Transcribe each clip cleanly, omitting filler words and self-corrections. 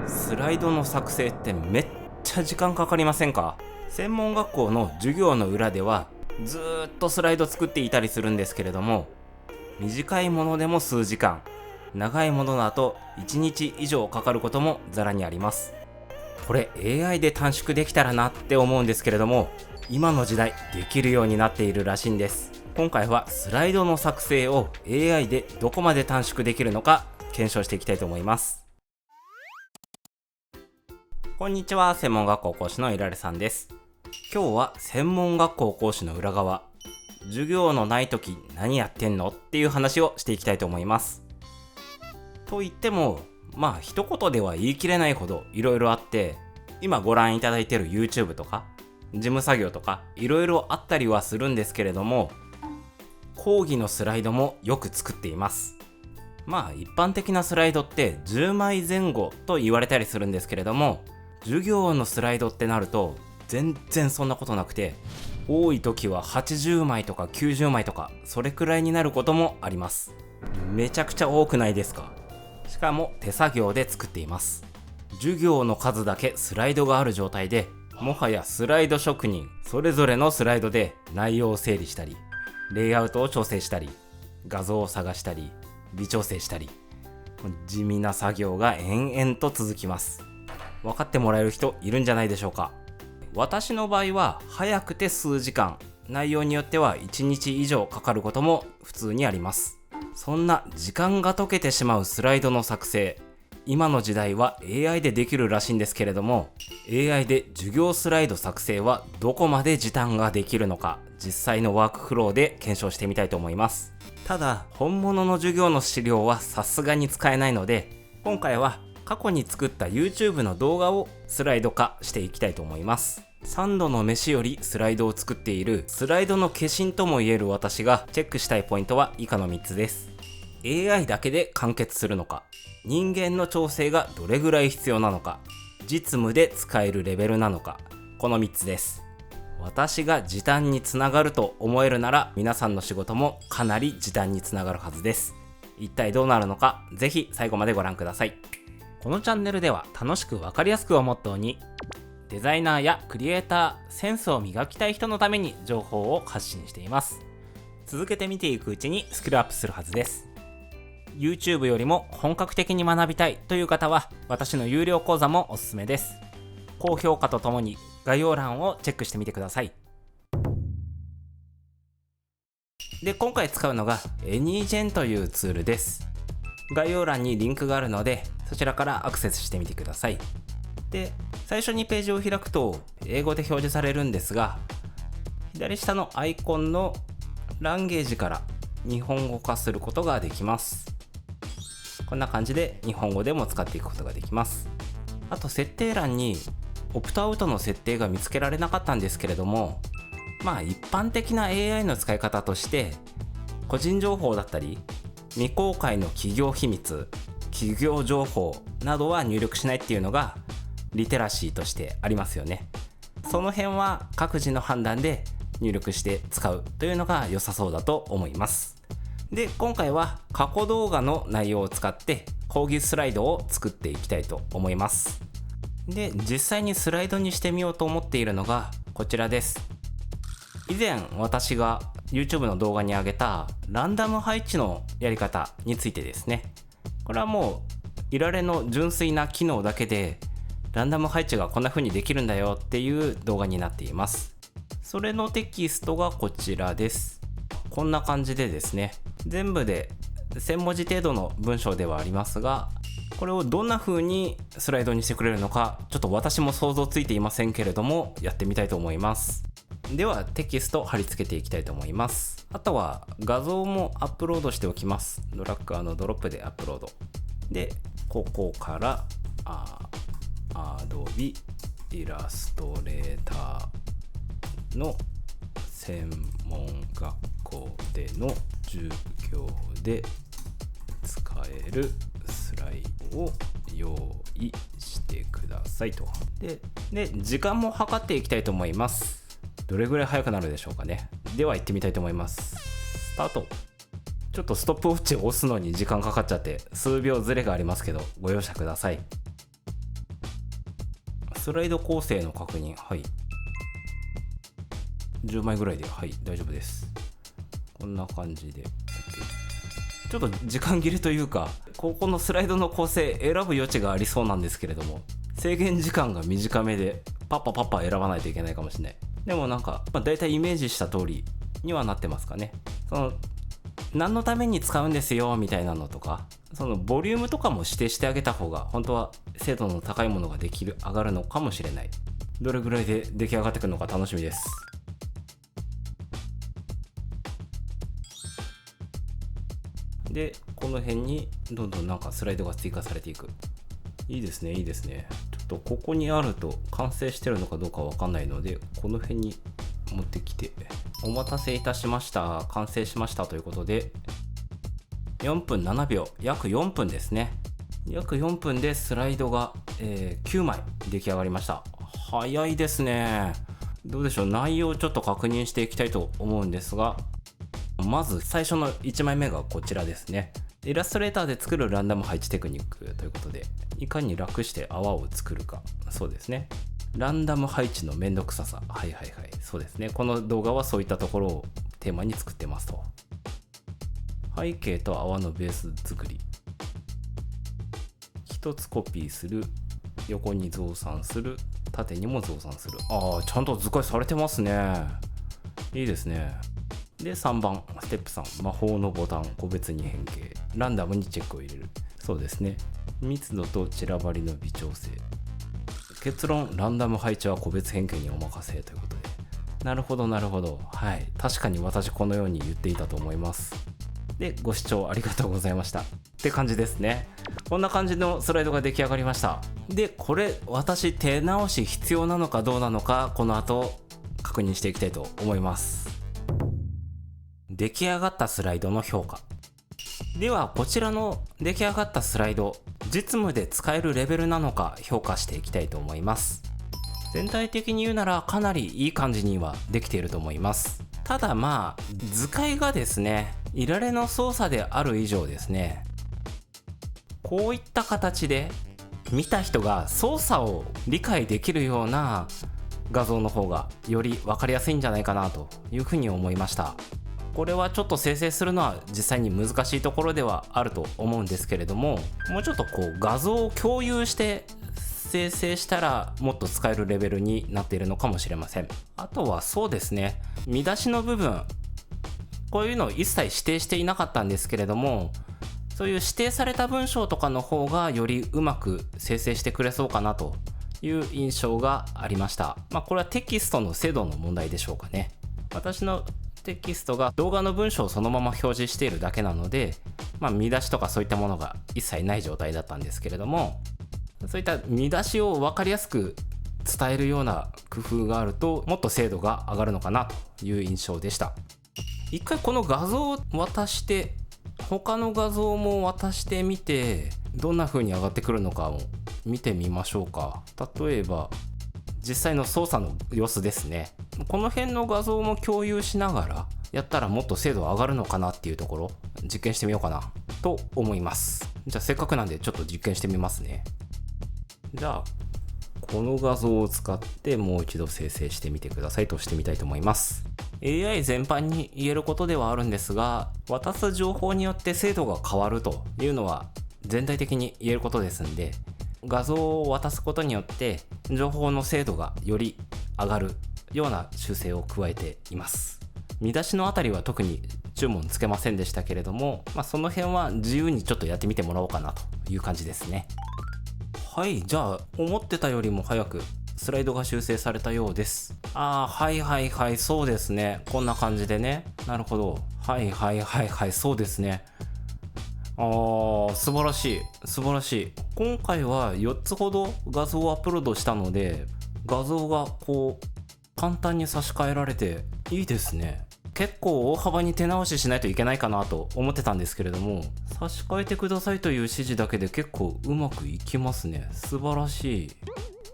スライドの作成ってめっちゃ時間かかりませんか？専門学校の授業の裏ではずーっとスライド作っていたりするんですけれども、短いものでも数時間、長いものだと1日以上かかることもざらにあります。これ AI で短縮できたらなって思うんですけれども、今の時代できるようになっているらしいんです。今回はスライドの作成を AI でどこまで短縮できるのか検証していきたいと思います。こんにちは、専門学校講師のいられさんです。今日は専門学校講師の裏側、授業のない時何やってんのっていう話をしていきたいと思います。と言っても一言では言い切れないほどいろいろあって、今ご覧いただいている YouTube とか事務作業とかいろいろあったりはするんですけれども、講義のスライドもよく作っています。一般的なスライドって10枚前後と言われたりするんですけれども、授業のスライドってなると全然そんなことなくて、多い時は80枚とか90枚とかそれくらいになることもあります。めちゃくちゃ多くないですか？しかも手作業で作っています。授業の数だけスライドがある状態で、もはやスライド職人それぞれのスライドで内容を整理したり、レイアウトを調整したり、画像を探したり、微調整したり、地味な作業が延々と続きます。分かってもらえる人いるんじゃないでしょうか。私の場合は早くて数時間、内容によっては1日以上かかることも普通にあります。そんな時間が解けてしまうスライドの作成、今の時代は AI でできるらしいんですけれども、 AI で授業スライド作成はどこまで時短ができるのか、実際のワークフローで検証してみたいと思います。ただ本物の授業の資料はさすがに使えないので、今回は過去に作った YouTube の動画をスライド化していきたいと思います。3度の飯よりスライドを作っているスライドの化身ともいえる私がチェックしたいポイントは以下の3つです。 AI だけで完結するのか、人間の調整がどれぐらい必要なのか、実務で使えるレベルなのか、この3つです。私が時短につながると思えるなら、皆さんの仕事もかなり時短につながるはずです。一体どうなるのか、ぜひ最後までご覧ください。このチャンネルでは楽しく分かりやすくをモットーに、デザイナーやクリエイター、センスを磨きたい人のために情報を発信しています。続けて見ていくうちにスキルアップするはずです。YouTube よりも本格的に学びたいという方は、私の有料講座もおすすめです。高評価とともに概要欄をチェックしてみてください。で、今回使うのが AnyGen というツールです。概要欄にリンクがあるので、そちらからアクセスしてみてください。で、最初にページを開くと英語で表示されるんですが、左下のアイコンのランゲージから日本語化することができます。こんな感じで日本語でも使っていくことができます。あと設定欄にオプトアウトの設定が見つけられなかったんですけれども、一般的な AI の使い方として、個人情報だったり未公開の企業秘密、企業情報などは入力しないっていうのがリテラシーとしてありますよね。その辺は各自の判断で入力して使うというのが良さそうだと思います。で、今回は過去動画の内容を使って講義スライドを作っていきたいと思います。で、実際にスライドにしてみようと思っているのがこちらです。以前私が YouTube の動画に上げたランダム配置のやり方についてですね。これはもういられの純粋な機能だけでランダム配置がこんな風にできるんだよっていう動画になっています。それのテキストがこちらです。こんな感じでですね、全部で1000文字程度の文章ではありますが、これをどんな風にスライドにしてくれるのか、ちょっと私も想像ついていませんけれども、やってみたいと思います。ではテキスト貼り付けていきたいと思います。あとは画像もアップロードしておきます。ドラッグ&ドロップでアップロードで、ここからAdobe イラストレーターの専門学校での授業で使えるスライドを用意してくださいと。で、時間も計っていきたいと思います。どれぐらい早くなるでしょうかね。では行ってみたいと思います。スタート。ちょっとストップウォッチを押すのに時間かかっちゃって数秒ずれがありますけど、ご容赦ください。スライド構成の確認、はい。10枚ぐらいで、はい、大丈夫です。こんな感じで。ちょっと時間切れというか、ここのスライドの構成選ぶ余地がありそうなんですけれども、制限時間が短めで、パッパ選ばないといけないかもしれない。でもなんか、だいたいイメージした通りにはなってますかね。何のために使うんですよみたいなのとか、そのボリュームとかも指定してあげた方が本当は精度の高いものが上がるのかもしれない。どれぐらいで出来上がってくるのか楽しみです。でこの辺にどんどんなんかスライドが追加されていく。いいですね、いいですね。ちょっとここにあると完成してるのかどうかわかんないので、この辺に持ってきて、お待たせいたしました、完成しましたということで、4分7秒、約4分ですね。約4分でスライドが、9枚出来上がりました。早いですね。どうでしょう、内容をちょっと確認していきたいと思うんですが、まず最初の1枚目がこちらですね。イラストレーターで作るランダム配置テクニックということで、いかに楽して泡を作るか。そうですね、ランダム配置のめんどくささ。はい、そうですね。この動画はそういったところをテーマに作ってますと。背景と泡のベース作り、一つコピーする、横に増産する、縦にも増産する。ちゃんと図解されてますね。いいですね。で3番ステップ3、魔法のボタン、個別に変形、ランダムにチェックを入れる。そうですね、密度と散らばりの微調整。結論、ランダム配置は個別変形にお任せということで。なるほど、はい、確かに私このように言っていたと思います。でご視聴ありがとうございましたって感じですね。こんな感じのスライドが出来上がりました。でこれ私手直し必要なのかどうなのか、この後確認していきたいと思います。出来上がったスライドの評価では、こちらの出来上がったスライド、実務で使えるレベルなのか評価していきたいと思います。全体的に言うならかなりいい感じにはできていると思います。ただ図解がですね、いられの操作である以上ですね、こういった形で見た人が操作を理解できるような画像の方がより分かりやすいんじゃないかなというふうに思いました。これはちょっと生成するのは実際に難しいところではあると思うんですけれども、もうちょっと画像を共有して生成したらもっと使えるレベルになっているのかもしれません。あとはそうですね、見出しの部分、こういうのを一切指定していなかったんですけれども、そういう指定された文章とかの方がよりうまく生成してくれそうかなという印象がありました。これはテキストの精度の問題でしょうかね。私のテキストが動画の文章をそのまま表示しているだけなので、見出しとかそういったものが一切ない状態だったんですけれども、そういった見出しを分かりやすく伝えるような工夫があると、もっと精度が上がるのかなという印象でした。一回この画像を渡して、他の画像も渡してみて、どんな風に上がってくるのかを見てみましょうか。例えば実際の操作の様子ですね。この辺の画像も共有しながらやったらもっと精度上がるのかなっていうところ、実験してみようかなと思います。じゃあせっかくなんでちょっと実験してみますね。じゃあこの画像を使ってもう一度生成してみてくださいとしてみたいと思います。 AI 全般に言えることではあるんですが、渡す情報によって精度が変わるというのは全体的に言えることですんで、画像を渡すことによって情報の精度がより上がるような修正を加えています。見出しのあたりは特に注文つけませんでしたけれども、その辺は自由にちょっとやってみてもらおうかなという感じですね。はい、じゃあ思ってたよりも早くスライドが修正されたようです。はい、そうですね、こんな感じでね。なるほど、はいそうですね。素晴らしい。今回は4つほど画像をアップロードしたので、画像が簡単に差し替えられていいですね。結構大幅に手直ししないといけないかなと思ってたんですけれども、差し替えてくださいという指示だけで結構うまくいきますね。素晴らしい。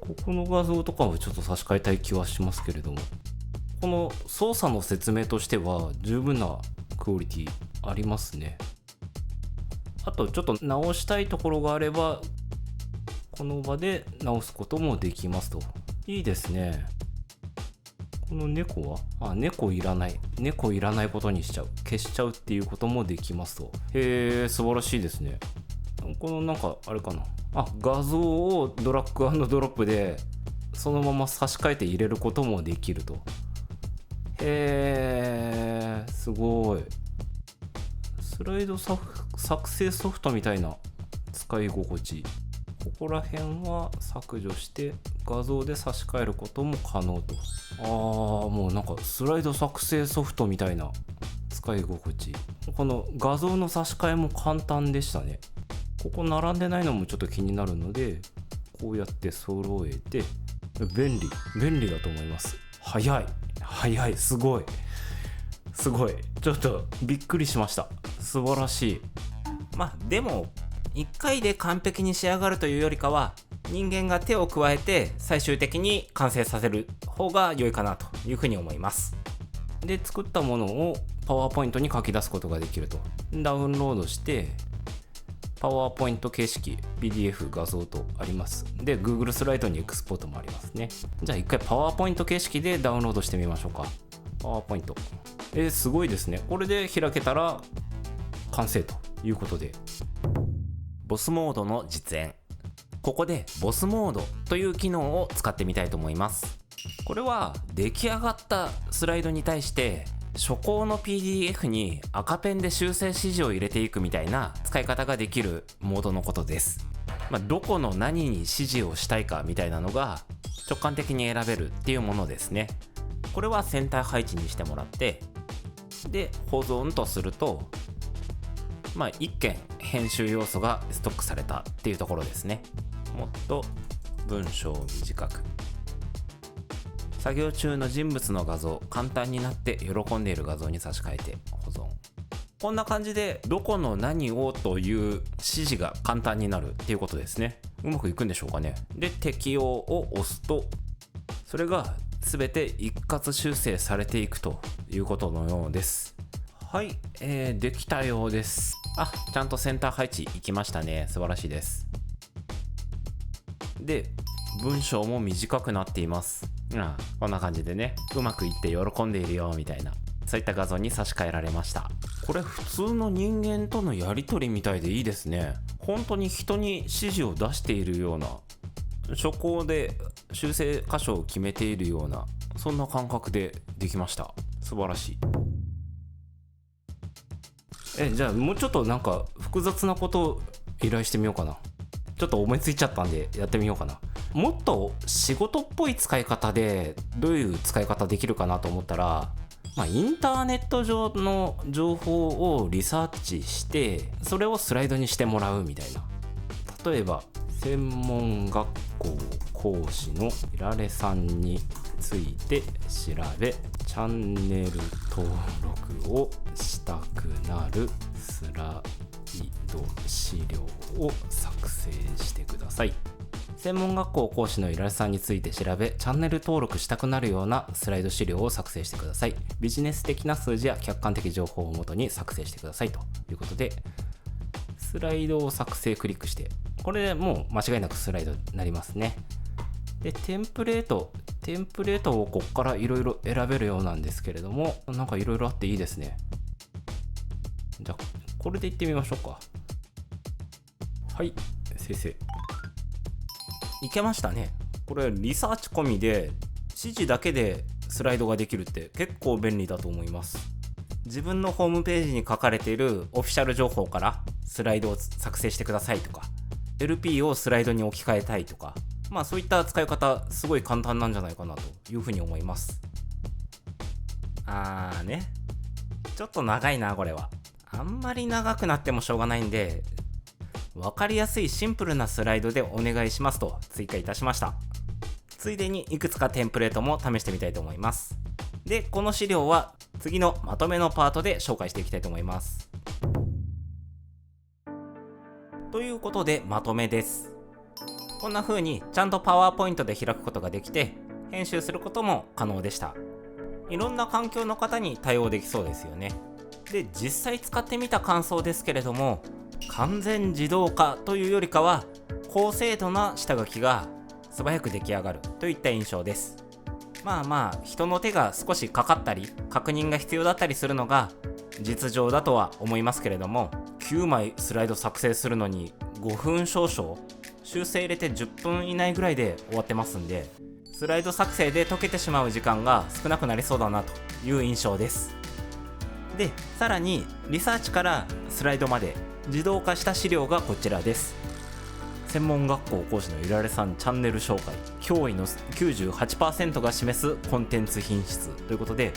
ここの画像とかはちょっと差し替えたい気はしますけれども、この操作の説明としては十分なクオリティありますね。あとちょっと直したいところがあれば、この場で直すこともできますと。いいですね。この猫は猫いらないことにしちゃう、消しちゃうっていうこともできますと。へえ、素晴らしいですね。このなんかあれかな、画像をドラッグ&ドロップでそのまま差し替えて入れることもできると。へえ、すごい。スライド作成ソフトみたいな使い心地。ここら辺は削除して画像で差し替えることも可能と。もうなんかスライド作成ソフトみたいな使い心地。この画像の差し替えも簡単でしたね。ここ並んでないのもちょっと気になるので、こうやって揃えて、便利だと思います。早い、すごい、ちょっとびっくりしました。素晴らしい。でも1回で完璧に仕上がるというよりかは、人間が手を加えて最終的に完成させる方が良いかなというふうに思います。で、作ったものをパワーポイントに書き出すことができると。ダウンロードしてパワーポイント形式 PDF 画像とあります。で Google スライドにエクスポートもありますね。じゃあ一回パワーポイント形式でダウンロードしてみましょうか。パワーポイント、すごいですね。これで開けたら完成ということで、ボスモードの実演。ここでボスモードという機能を使ってみたいと思います。これは出来上がったスライドに対して初稿の PDF に赤ペンで修正指示を入れていくみたいな使い方ができるモードのことです。どこの何に指示をしたいかみたいなのが直感的に選べるっていうものですね。これはセンター配置にしてもらって、で保存とすると1件編集要素がストックされたっていうところですね。もっと文章を短く、作業中の人物の画像、簡単になって喜んでいる画像に差し替えて保存。こんな感じでどこの何をという指示が簡単になるっていうことですね。うまくいくんでしょうかね。で適用を押すと、それが全て一括修正されていくということのようです。はい、できたようです。ちゃんとセンター配置いきましたね。素晴らしいです。で文章も短くなっています。こんな感じでね、うまくいって喜んでいるよみたいな、そういった画像に差し替えられました。これ普通の人間とのやり取りみたいでいいですね。本当に人に指示を出しているような、初稿で修正箇所を決めているような、そんな感覚でできました。素晴らしい。じゃあもうちょっとなんか複雑なことを依頼してみようかな。ちょっと思いついちゃったんでやってみようかな。もっと仕事っぽい使い方でどういう使い方できるかなと思ったら、インターネット上の情報をリサーチしてそれをスライドにしてもらうみたいな。例えば専門学校講師のいられさんについて調べ、チャンネル登録をしたくなるスライド資料を作成してください。専門学校講師のいられさんについて調べ、チャンネル登録したくなるようなスライド資料を作成してください。ビジネス的な数字や客観的情報をもとに作成してくださいということで、スライドを作成クリックして、これでもう間違いなくスライドになりますね。でテンプレートをここからいろいろ選べるようなんですけれども、なんかいろいろあっていいですね。じゃあこれでいってみましょうか。はい、先生いけましたね。これリサーチ込みで指示だけでスライドができるって結構便利だと思います。自分のホームページに書かれているオフィシャル情報からスライドを作成してくださいとか、 LP をスライドに置き換えたいとか、そういった使い方すごい簡単なんじゃないかなというふうに思います。ちょっと長いなこれは。あんまり長くなってもしょうがないんで、分かりやすいシンプルなスライドでお願いしますと追加いたしました。ついでにいくつかテンプレートも試してみたいと思います。でこの資料は次のまとめのパートで紹介していきたいと思います。ということでまとめです。こんな風にちゃんとパワーポイントで開くことができて編集することも可能でした。いろんな環境の方に対応できそうですよね。で実際使ってみた感想ですけれども、完全自動化というよりかは高精度な下書きが素早く出来上がるといった印象です。人の手が少しかかったり確認が必要だったりするのが実情だとは思いますけれども、9枚スライド作成するのに5分少々、修正入れて10分以内ぐらいで終わってますんで、スライド作成で解けてしまう時間が少なくなりそうだなという印象です。で、さらにリサーチからスライドまで自動化した資料がこちらです。専門学校講師のゆられさんチャンネル紹介、驚異の 98% が示すコンテンツ品質ということで、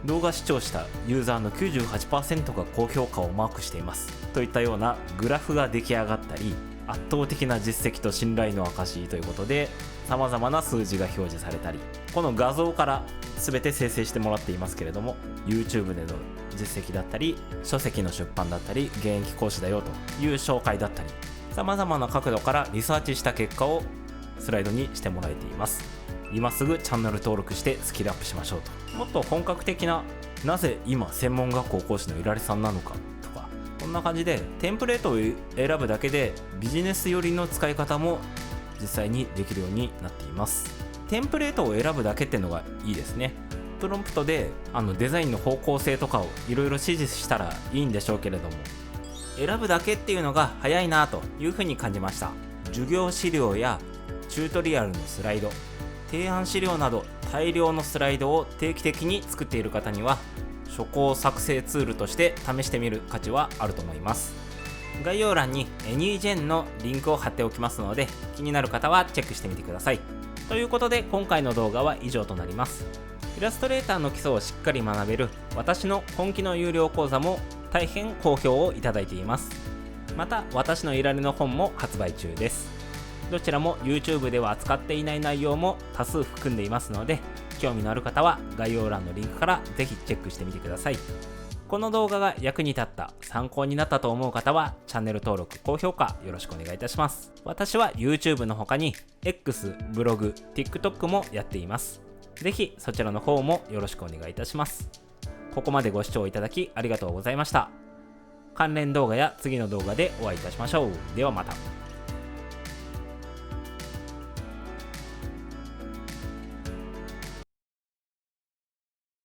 動画視聴したユーザーの 98% が高評価をマークしていますといったようなグラフが出来上がったり、圧倒的な実績と信頼の証ということで様々な数字が表示されたり、この画像から全て生成してもらっていますけれども、 YouTube での実績だったり書籍の出版だったり現役講師だよという紹介だったり、様々な角度からリサーチした結果をスライドにしてもらえています。今すぐチャンネル登録してスキルアップしましょうと。もっと本格的な、なぜ今専門学校講師のゆられさんなのかとか、こんな感じでテンプレートを選ぶだけでビジネス寄りの使い方も実際にできるようになっています。テンプレートを選ぶだけっていうのがいいですね。プロンプトでデザインの方向性とかをいろいろ指示したらいいんでしょうけれども、選ぶだけっていうのが早いなというふうに感じました。授業資料やチュートリアルのスライド、提案資料など大量のスライドを定期的に作っている方には初稿作成ツールとして試してみる価値はあると思います。概要欄に AnyGen のリンクを貼っておきますので、気になる方はチェックしてみてください。ということで今回の動画は以上となります。イラストレーターの基礎をしっかり学べる私の本気の有料講座も大変好評をいただいています。また私のいられの本も発売中です。どちらも YouTube では扱っていない内容も多数含んでいますので、興味のある方は概要欄のリンクからぜひチェックしてみてください。この動画が役に立った、参考になったと思う方はチャンネル登録、高評価よろしくお願いいたします。私は YouTube の他に X、ブログ、TikTok もやっています。ぜひそちらの方もよろしくお願いいたします。ここまでご視聴いただきありがとうございました。関連動画や次の動画でお会いいたしましょう。ではまた。